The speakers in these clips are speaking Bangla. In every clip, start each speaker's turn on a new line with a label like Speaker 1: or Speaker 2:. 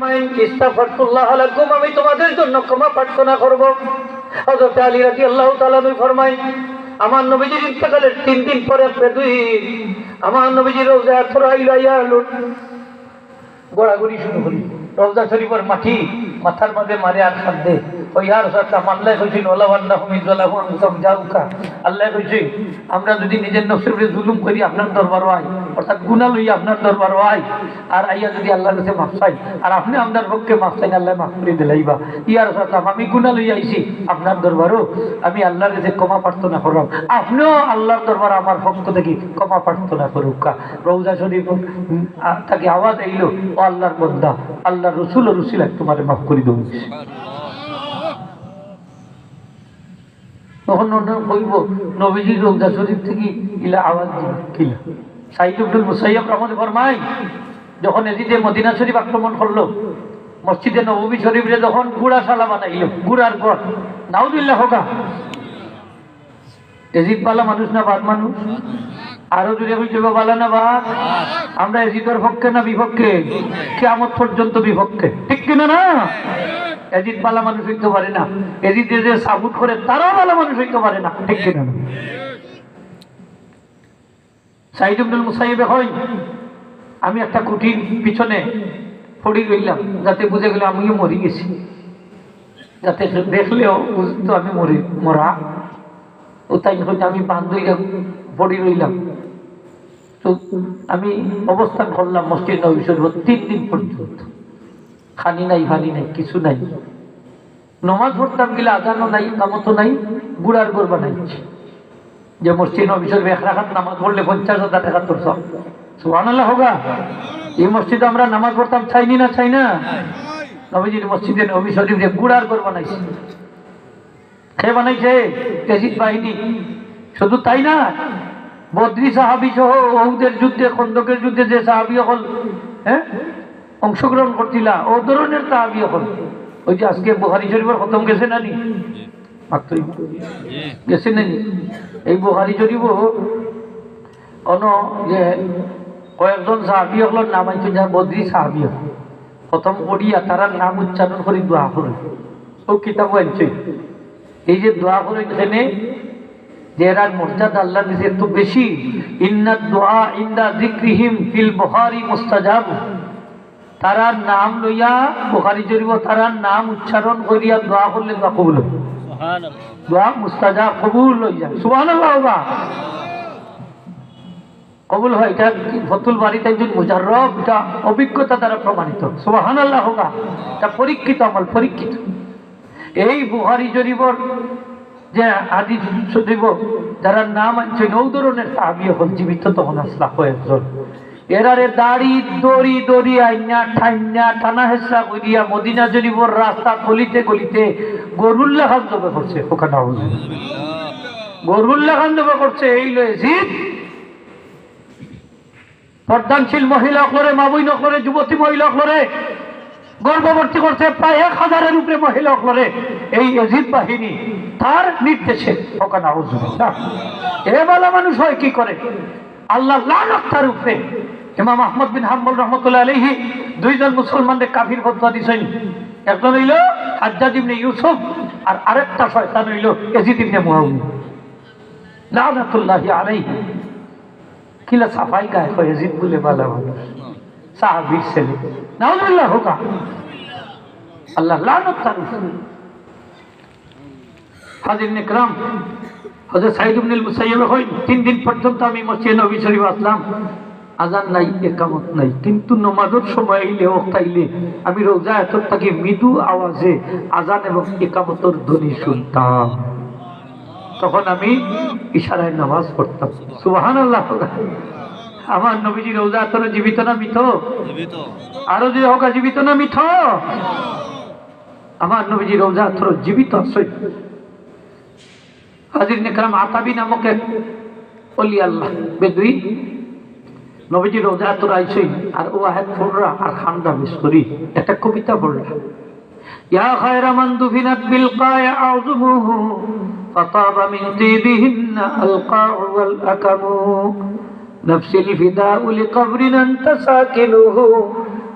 Speaker 1: আমি তোমাদের জন্য ক্ষমা প্রার্থনা করব। হযরত আলী রাদিয়াল্লাহু তাআলা ফরমায়, আমার নবীজির ইন্তেকালের 3 দিন পরে আমার নবীজির রওজা থরাইলাইয়া গোড়াগুড়ি শুরু করি। রওজা শরীফের মাটি মাথার মধ্যে মারে আর কাঁদে। ওই আর আল্লাহ কইছেন আল্লাহ কইছে, আমরা যদি নিজের নফসের উপরে জুলুম করি আপনার দরবার হয়, অর্থাৎ গুনাহ লইয়া আপনার দরবার হয়, আর আইয়া যদি আল্লাহর কাছে মাফ চাই আর আপনি আপনার পক্ষে মাফ চাই, আল্লাহ মাফ করে দিলাইবা। ইয়ার সাথে আমি গুনাহ লইয়া আইছি আপনার দরবারও, আমি আল্লাহর কাছে ক্ষমা প্রার্থনা করলাম, আপনিও আল্লাহর দরবার আমার পক্ষ থেকে ক্ষমা প্রার্থনা করুক। রওজা শরীফ তাকে আওয়াজ আইলো, ও আল্লাহর বান্দা, আল্লাহর রসুল ও রসুল তোমার মাফ করে দেব। তখন কইব নবীজি রওজা শরীফ থেকে ইলা আওয়াজ দিল কিলা। সাইদ ইবনুল মুসাইয়্যিব রাহমাতুল্লাহ ফরমায়, যখন এজিদে মদিনা শরীফ আক্রমণ করলো, মসজিদে নববী শরীফে যখন গুড়াশালা বানাইল, গুড়ার ঘর, নাউযুবিল্লাহ হোগা, এজিদ বালা মানুষ না বাদ মানুষ? আরো জুড়ে হইতে বালা না বাদ? আমরা এজিদের পক্ষে না বিপক্ষে? কিয়ামত পর্যন্ত বিপক্ষে, ঠিক কিনা না? এজিদ বালা মানুষ হইতে পারে না, এজিদ যে সাবুত করে তারাও বালা মানুষ হইতে পারে না, ঠিক কিনা না? সাইদ ইবনুল মুসাইয়্যিব হয়, আমি একটা কুটির পিছনে পড়ি রইলাম, যাতে বুঝে গেলে আমিও মরি গেছি, যাতে দেখলেও বুঝতো আমি মরা। ও তাই আমি বান্ধবীরা পড়ি রইলাম। তো আমি অবস্থান করলাম মসজিদ নববী শরীফ 3 দিন পর্যন্ত, খানি নাই ফানি নাই কিছু নাই। নমাজ পড়তাম গেলে আজানও নাই, কামতও নাই, গুড়ার ঘর বানাইছি। যে মসজিদ নববী শরীফ 1 রাকাত নামাজ পড়লে 50,000 টাকা তোর সব, সুবহানাল্লাহ হোগা। এই মসজিদে আমরা নামাজ পড়তাম, চাইনি না চাই না? নবীজির মসজিদে নববী শরীফে গুড়ার ঘর বানাইছে। কে বানাইছে? এজিদ বাহিনী। শুধু তাই না, বদরি সাহাবী সহ উহুদের যুদ্ধে, খন্দকের যুদ্ধে যে সাহাবী হল অংশগ্রহণ করছিলা, ও ধরনের সাহাবী হল। ওই যে আজকে বুখারী শরীফের খতম গেছে না নি? মাত্রই গেছে না নি? এই বুখারী শরীফ অন যে কয়েকজন সাহাবী হল নাম আইছে, যা বদরি সাহাবী হল, প্রথম পড়িয়া তারার নাম উচ্চারণ করে দোয়া করে ও কিতাব আনছে। এই যে দোয়া করে এখানে যে এরার মর্যাদা আল্লাহর কাছে এত বেশি, ইন্না দুআ ইনদা যিকরিহিম ফিল বুখারী মুস্তাজাব। তারার নাম লইয়া বুখারী শরীফ তারার নাম উচ্চারণ করিয়া দোয়া করলে দোয়া কবুল হয়, সুবহানাল্লাহ, দোয়া মুস্তাজাব কবুল হই যায়, সুবহানাল্লাহ হোগা, কবুল হয়। এটা ফতুল বাড়িতে একজন মুজাররব, এটা অভিজ্ঞতা দ্বারা প্রমাণিত, সুবহানাল্লাহ হোগা। এটা পরীক্ষিত আমল, পরীক্ষিত। এই বুখারী শরীফের যে হাদিস শরীফ যারা নাম আছে, নৌ ধরনের সাহাবী হল জীবিত তখন আসলা কয়েকজন। এরারে দাড়ি দড়ি দড়ি আইনা ঠাইনা টানা হেসরা করিয়া মদিনা শরীফের রাস্তা গলিতে গলিতে গরুর লেখান জবে করছে। ওখানে গরুর লেখান জবে করছে। এই এজিদ প্রধানশীল মহিলা করে, মাবুই নকরে, যুবতী মহিলা করে গর্ভবর্তী করছে, প্রায় 1000-এর উপরে মহিলা করে। এই এজিদ বাহিনী তার নির্দেশে ওখানে এ বালা মানুষ হয় কি করে? আল্লাহ লানত তার উপরে। ইমাম আহমদ বিন হাম্বল রহমতুল্লাহ আলাইহি 2 জন মুসলমানদের কাফির ফতোয়া দিয়েছেন। একজন হইল হাজ্জাজ ইবনে ইউসুফ, আর আরেকটা শয়তান হইল এজিদ ইবনে মুআবিয়া লানাতুল্লাহি আলাইহি। কিলা সাফাই গায় কয় এজিদ বলে বালা মানুষ, সাহাবীর ছেলে, নাউযুবিল্লাহ হোগা, আল্লাহ লানত তার উপরে। হাজির ইকরাম, হযরত সাইদ ইবনুল মুসাইয়্যিব হয়, 3 দিন পর্যন্ত আমি মসজিদে নববী শরীফ আসলাম, আজান নাই, ইকামত নাই, কিন্তু নামাজের সময় আইলে ওক্তাইলে আমি রোজা এত থেকে মৃদু আওয়াজে আজান এবং ইকামতের ধ্বনি শুনতাম। তখন আমি ইশারায় নামাজ পড়তাম, সুবহানাল্লাহ। আমার নবীজি রোজা এত জীবিত না মৃত? জীবিত। আরো যে হোক, জীবিত না মৃত? আমার নবীজি রোজা এত জীবিত আছে। হাজির ইকরাম, আতাবি নামক এক ওলি আল্লাহ বেদুই নবীজি রোজা তোর আইসই, আর ও আয়াত পড়রা আর খান্দা মিস করি একটা কবিতা পড়লা, ইয়া খায়রা মান দুফিনাত বিল কায়া আযমুহু ফাতাবা মিন তিবিহিন্না আলকাউ ওয়াল আকামু নাফসিল ফিদাউ লিকবরিন আনতা সাকিনুহু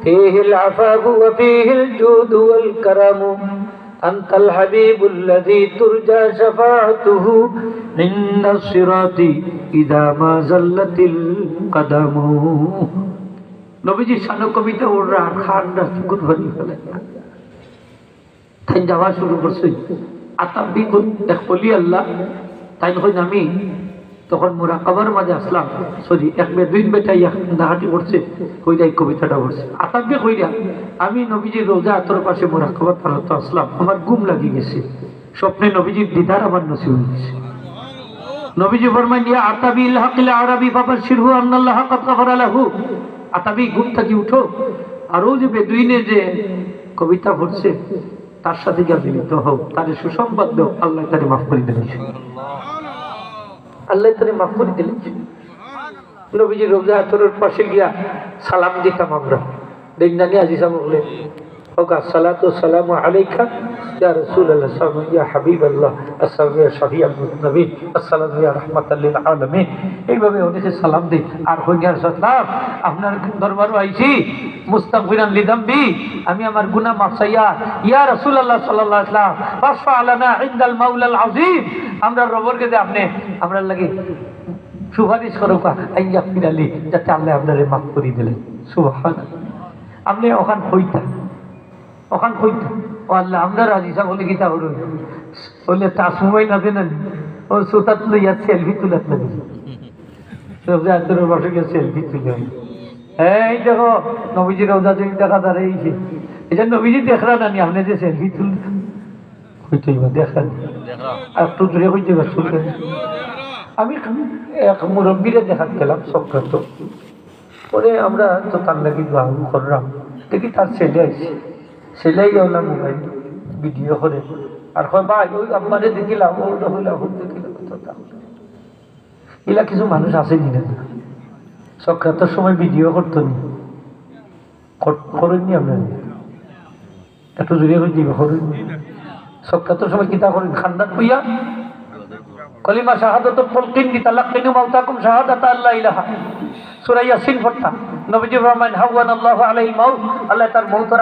Speaker 1: فيه العفاف وفيه الجود والكرم أنت الحبيب الذي ترجى شفاعته عند الصراط إذا ما زلت القدم নবীজি শানো কবিতা ওরা খান্ডা গুড ভরি ফেলে তাই যাওয়া শুরু করছে আতাবি এক বলি আল্লাহ তাই হই আমি তখন মুরাকাবার মাঝে আসলাম সরি এক বে দুই বেটাই নাহাটি করছে কইরা এই কবিতাটা পড়ছে আতাবি কইরা আমি নবীজির রোজা আতর পাশে মুরাকাবার পালতে আসলাম আমার ঘুম লাগি গেছে স্বপ্নে নবীজির দিদার আমার নসিব হয়েছে নবীজি ফরমান ইয়া আতাবিল হাকিল আরাবি ফাবাশিরহু আন্নাল্লাহ কাদ গাফারা লাহু আতাবি ঘুম থেকে উঠো আর ও যে বেদুইনে যে কবিতা পড়ছে তার সাথে গিয়ে মিলিত হও তার সুসংবাদ দাও আল্লাহ তারে মাফ করে দিলেন আল্লাহ তারে মাফ করে দিলেন নবীজি রোজা আতরের পাশে গিয়া সালাম দিতাম আমরা দেখনানি আজিজা বলে ওকা সালাতু সালামু আলাইকা ইয়া রাসূলুল্লাহ সাল্লাল্লাহু ইয়া হাবিবাল্লাহ আসসালামু ইয়া শফিউল মুজনিবিন আসসালামু ইয়া রাহমাতাল লিল আলামিন এইভাবে অনেকে সালাম দেই আর হইয়ার সাল্লাম আপনার দরবারে আইছি মুস্তাগফিরান লিযামবি আমি আমার গুনাহ মাফ চাইয়া ইয়া রাসূলুল্লাহ সাল্লাল্লাহু আলাইহি ওয়াসাল্লাম ফাশফা আলানা ইনদাল মাওলাল আযীম আমরা রবের কাছে আপনি আমরা লাগি সুপারিশ করো আইয়া ফিরালি যাতে আল্লাহ আপনারে মাফ করে দিলেন সুবহানাল্লাহ আপনি ওখান হইতা ওখান কইতো ও আল্লাহ আমরা রাজিসা বলে গীতা হল বললে তা সময় না দেন ও সুতাত লইয়া সেলফি তুলাত লাগে রোজা আন্তরের বসে গিয়ে সেলফি তুলে এই দেখো নবীজি রোজা যদি দেখা দাঁড়িয়েছে এই যে নবীজি দেখরা না আপনি যে সেলফি তুল হইতো দেখা আর একটু দূরে হইতে শুনলেন আমি এক মুরব্বীরে দেখা গেলাম সক্রান্ত পরে আমরা তো তার লাগি দোয়া করলাম দেখি তার ছেলে আছে সেলাই গেল মোবাইল ভিডিও করে আর হয় ভাই ওই আব্বারে দেখিলাম ও হইলাম দেখিলাম এলা কিছু মানুষ আছে নি না সক্রান্তর সময় ভিডিও করতো নি করেননি আপনার একটু জুড়ে হয়ে যাবে করেননি সক্রান্তর সময় কিতা করেন খান্দান হইয়া কলিমা শাহাদাত ফুলকিন বিতালাক্কিনু মাউতাকুম শাহাদাত আল্লা ইলাহা সূরা ইয়াসিন পড়তা নবীজি ফরমান হাওয়ানাল্লাহু আলাইহিল মাউত আল্লাহ তার মউতের